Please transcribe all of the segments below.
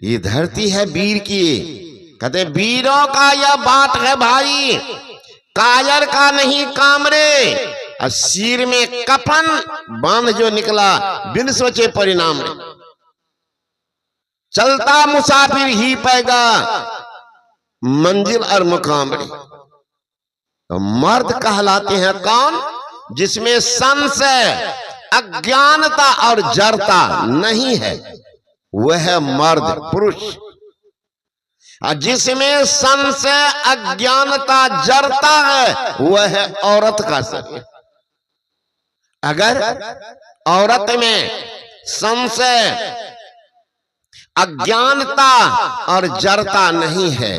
ये धरती है वीर की। कहते वीरों का यह बात है भाई, कायर का नहीं काम रे। और सिर में कफन बांध जो निकला, बिन सोचे परिणाम रे। चलता मुसाफिर ही पाएगा मंजिल और मुकाम रे। तो मर्द कहलाते हैं कौन? जिसमें संशय, अज्ञानता और जड़ता नहीं है, वह है मर्द, पुरुष। और जिसमें संशय, अज्ञानता, जड़ता है, वह है औरत का शरीर। अगर औरत में संशय, अज्ञानता और जड़ता नहीं है,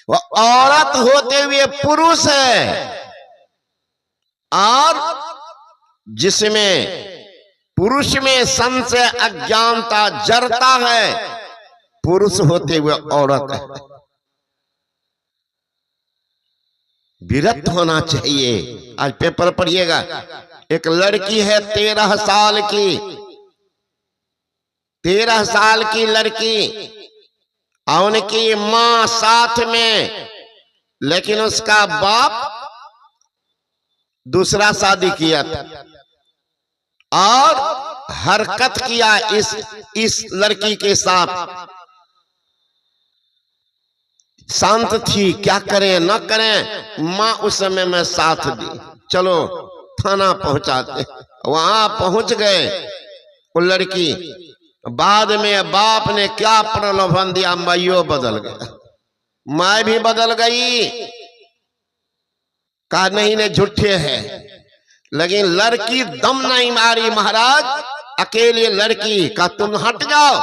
वह औरत होते हुए पुरुष है। और जिसमें पुरुष में संशय, अज्ञानता, जड़ता है, पुरुष होते हुए औरत है। विरक्त होना चाहिए। आज पेपर पढ़िएगा, एक लड़की है 13 साल की, 13 साल की लड़की, और उनकी मां साथ में, लेकिन उसका बाप दूसरा शादी किया था और हरकत किया इस लड़की के साथ। शांत थी, क्या करें न करें। मां उस समय में साथ दी, चलो थाना पहुंचाते। वहां पहुंच गए वो लड़की। बाद में बाप ने क्या प्रलोभन दिया, माइयो बदल गया, माँ भी बदल गई। कहा नहीं नहीं झूठे है, लेकिन लड़की दम नहीं मारी महाराज। अकेले लड़की का तुम हट जाओ।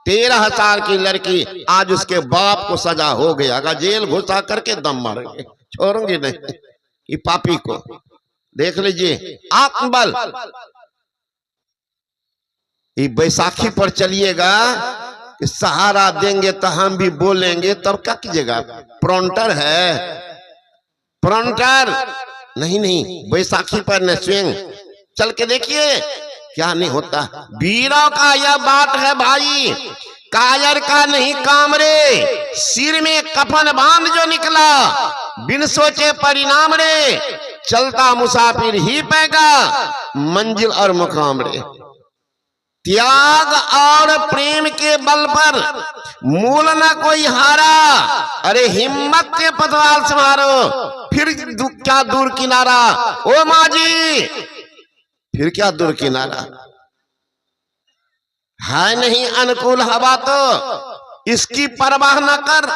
13 साल की लड़की, आज उसके बाप को सजा हो गया, अगर जेल घुसा करके दम मारेंगे, छोड़ेंगे नहीं ये पापी को। देख लीजिए आत्मबल। ये बैसाखी पर चलिएगा कि सहारा देंगे तो हम भी बोलेंगे, तब क्या कीजिएगा? प्रॉन्टर है, प्रॉन्टर नहीं। बैसाखी पर न स्वयं चल के देखिए क्या नहीं होता। वीरों का यह बात है भाई, कायर का नहीं काम रे। सिर में कफन बांध जो निकला, बिन सोचे परिणाम रे। चलता मुसाफिर ही पाएगा मंजिल और मुकाम रे। त्याग और प्रेम के बल पर मूल न कोई हारा। अरे हिम्मत के पतवार से मारो, फिर क्या दूर किनारा। ओ माँ जी, फिर क्या दूर किनारा। है नहीं अनुकूल हवा तो इसकी परवाह न कर,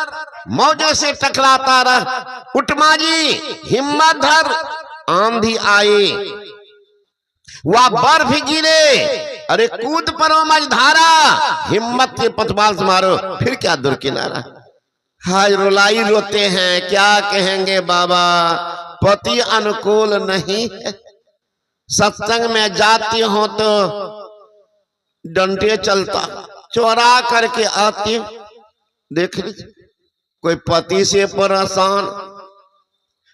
मौजों से टकराता रह। उठ माँ जी, हिम्मत धर, आंधी आए वह बर्फ गिरे, अरे कूद परो मझधारा। हिम्मत के पतवार से मारो, फिर क्या दूर किनारा। हाय रुलाई रोते हैं, क्या कहेंगे बाबा, पति अनुकूल नहीं है। सत्संग में जाती हो तो डंडे चलता, चोरा करके आती। देख लीजिए, कोई पति से परेशान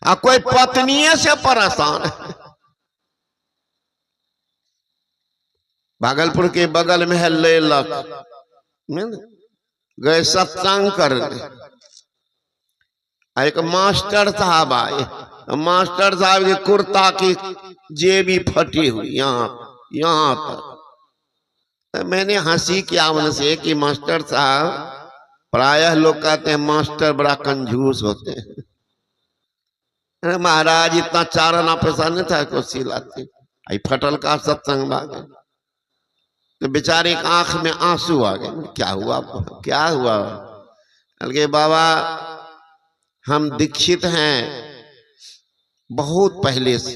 और कोई पत्नी से परेशान। भागलपुर के बगल में है लेलक, गए सत्संग करने। एक मास्टर साहब आए, मास्टर साहब की कुर्ता की जेबी फटी हुई यहाँ तक। तो मैंने हंसी किया उनसे कि मास्टर साहब, प्रायः लोग कहते हैं मास्टर बड़ा कंजूस होते हैं। अरे महाराज, इतना चारना पैसा नहीं था को सिलाते, आई फटल का सत्संग भागे। तो बेचारे की आंख में आंसू आ गए। क्या हुआ, क्या हुआ? अलगे बाबा, हम दीक्षित हैं बहुत पहले से।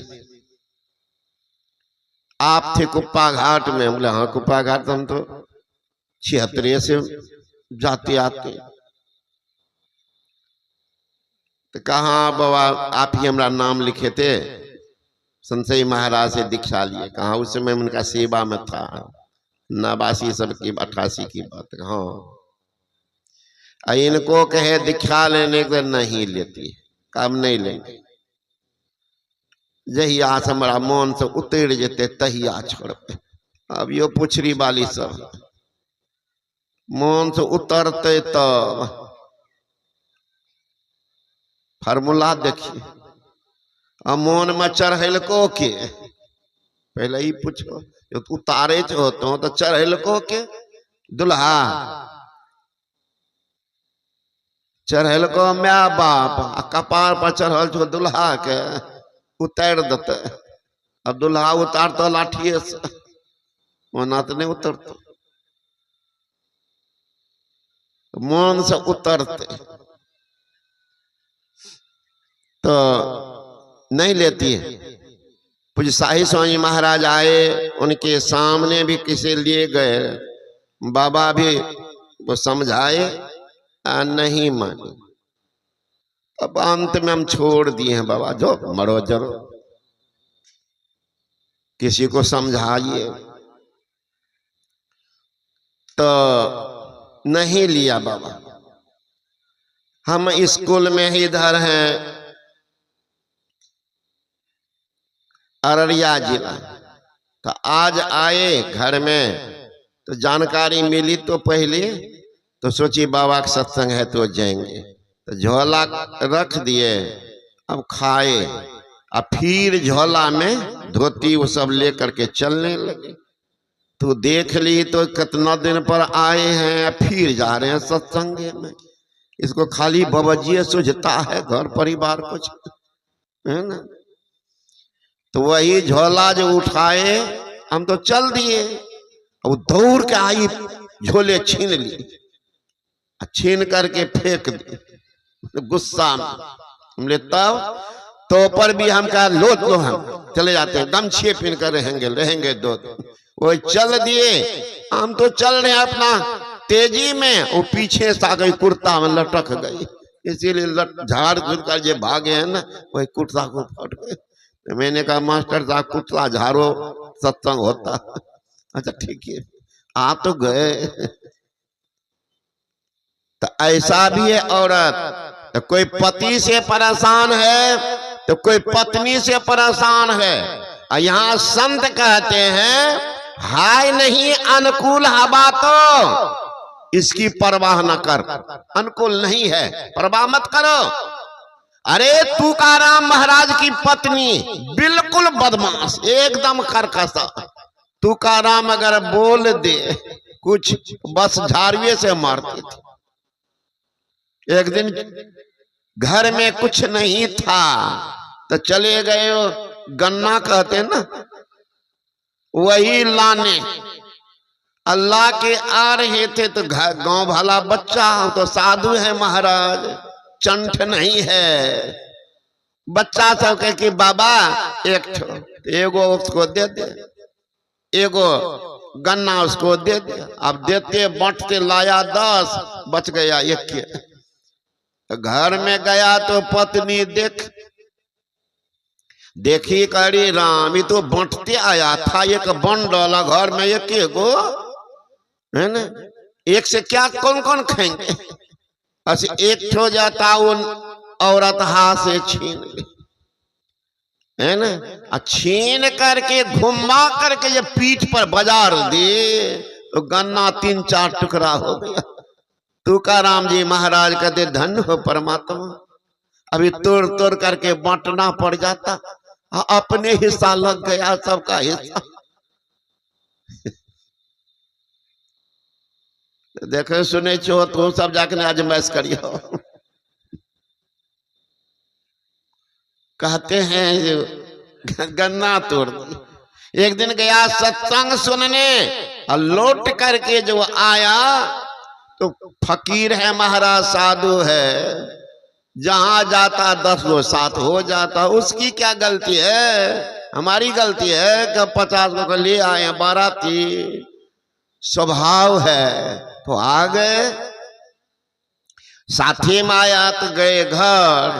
आप थे कुप्पा घाट में? बोले हाँ कुप्पा घाट, हम तो 76 से जाते आते। तो कहा बाबा, आप ही हमारा नाम लिखे थे, संशय महाराज से दीक्षा लिए। कहा उस समय उनका सेवा में था, 89 सब की 88 की बात। हाँ, इनको कहे दीक्षा लेने के नहीं लेती, काम नहीं लेंगे। जही आज हमारा मन से उतर जेते तही आ छोड़ते। अब यो पुछरी वाली सब मोन से उतरते तब फार्मूला देखिए। अब मोन में चढ़ेलको के, पहले ही पूछो, जो उतारे होतो तो चढ़ेलको के दुल्हा, चढ़ेलको माँ बाप, आ कपार पर चढ़ल छो दुल्हा के उतार देते। अब दुल्हा उतारतो लाठिए से, ओना तो नहीं उतरतो, मन से उतरते तो नहीं लेती है। पूज्य शाही स्वामी महाराज आए, उनके सामने भी किसी लिए गए, बाबा भी वो समझाए, नहीं मानी। अब अंत में हम छोड़ दिए हैं, बाबा जो मरो जरो, किसी को समझाइए। तो नहीं लिया बाबा। हम स्कूल में ही इधर हैं, अररिया जिला, तो आज आए घर में तो जानकारी मिली, तो पहले तो सोची बाबा का सत्संग है तो जाएंगे, तो झोला रख दिए। अब खाए, अब फिर झोला में धोती वो सब लेकर के चलने लगे। तो देख ली तो कितना दिन पर आए हैं, फिर जा रहे हैं सत्संग में। इसको खाली बबजिए सुझता है, घर परिवार कुछ है ना। तो वही झोला जो उठाए, हम तो चल दिए। अब दौड़ के आई, झोले छीन ली, छीन करके फेंक दी गुस्सा में। हमने तब तो पर भी हम कहा लो हम चले जाते हैं, गमछे पहन कर रहेंगे दो। वो चल दिए, हम तो चल रहे हैं अपना तेजी में, वो पीछे से आ गई, कुर्ता में लटक गई, इसीलिए झाड़ झुड़ कर जो भागे हैं ना, वही कुर्ता को फट गए। तो मैंने कहा मास्टर साहब कुर्ता झाड़ो, सत्संग होता। अच्छा ठीक है, आ तो गए। तो ऐसा भी है औरत, तो कोई पति से परेशान है तो कोई पत्नी से परेशान है। और यहाँ संत कहते हैं हाय नहीं अनुकूल हवा तो इसकी परवाह न कर, अनुकूल नहीं है परवाह मत करो। अरे तुकाराम महाराज की पत्नी बिल्कुल बदमाश, एकदम करकसा। तुकाराम अगर बोल दे कुछ, बस झाड़ुए से मारती थी। एक दिन घर में कुछ नहीं था तो चले गए, गन्ना कहते ना, वही लाने। अल्लाह के आ रहे थे तो गांव भला बच्चा तो साधु है महाराज, चंठ नहीं है। बच्चा सब कहे कि बाबा एगो उसको दे दे, एगो गन्ना उसको दे दे। अब देते बांटते लाया 10, बच गया 1। घर में गया तो पत्नी देखी करी राम, ये तो बांटते आया था एक बंडल, घर में एक गो है ना, एक से क्या कौन कौन खाएंगे। अच्छा एक हो जाता, वो औरत हाथ से छीन ली है ना, छीन करके घुमा करके ये पीठ पर बाजार दे, तो गन्ना 3-4 टुकड़ा हो गया। तुकाराम जी महाराज कहते धन्य हो परमात्मा, अभी तोड़ तोड़ करके बांटना पड़ जाता, अपने हिस्सा लग गया सबका हिस्सा। देखे सुने छो तो सब जाके आजमाइश करियो। कहते हैं गन्ना तोड़ दी। एक दिन गया सत्संग सुनने, और लौट करके जो आया तो फकीर है महाराज, साधु है, जहां जाता 10 गो साथ हो जाता। उसकी क्या गलती है, हमारी गलती है कि 50 गो को ले आए, बाराती स्वभाव है तो आ गए। साथी में आया तो गए घर,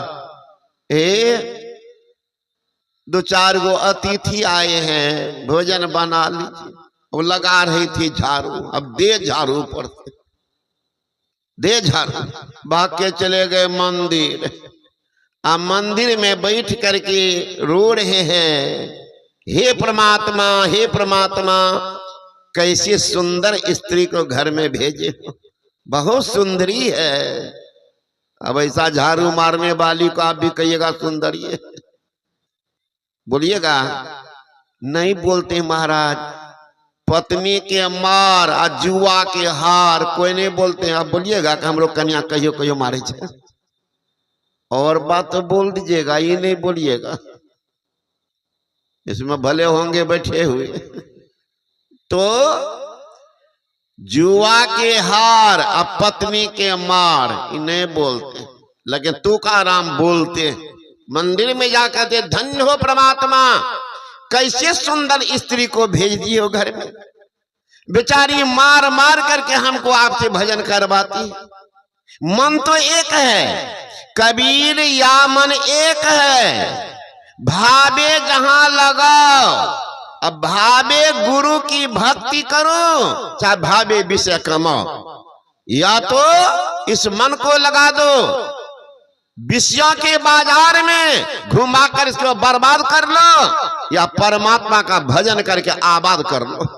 2-4 गो अतिथि आए हैं, भोजन बना लीजिए। वो लगा रही थी झाड़ू, अब दे झाड़ू पर दे झाड़ू। भाग के चले गए मंदिर, अब मंदिर में बैठ करके रो रहे हैं, हे परमात्मा, हे परमात्मा, कैसी सुंदर स्त्री को घर में भेजे हो। बहुत सुंदरी है। अब ऐसा झाड़ू मारने वाली को आप भी कहिएगा सुंदरी है, बोलिएगा? नहीं बोलते महाराज। पत्नी के मार आ जुआ के हार कोई नहीं बोलते। आप बोलिएगा कि हम लोग कन्या कहियो कहियो मारे छे, और बात तो बोल दीजिएगा, ये नहीं बोलिएगा। इसमें भले होंगे बैठे हुए। तो जुआ के हार अब पत्नी के मार इन्हें बोलते, लेकिन तुकाराम बोलते। मंदिर में जाकर दे धन्य हो परमात्मा, कैसे सुंदर स्त्री को भेज दिए हो घर में। बेचारी मार मार करके हमको आपसे भजन करवाती। मन तो एक है कबीर, या मन एक है, भावे जहां लगाओ। अब भावे गुरु की भक्ति करो, चाहे भावे विषय कमाओ। या तो इस मन को लगा दो विषयों के बाजार में, घुमाकर इसको बर्बाद कर लो, या परमात्मा का भजन करके आबाद कर लो।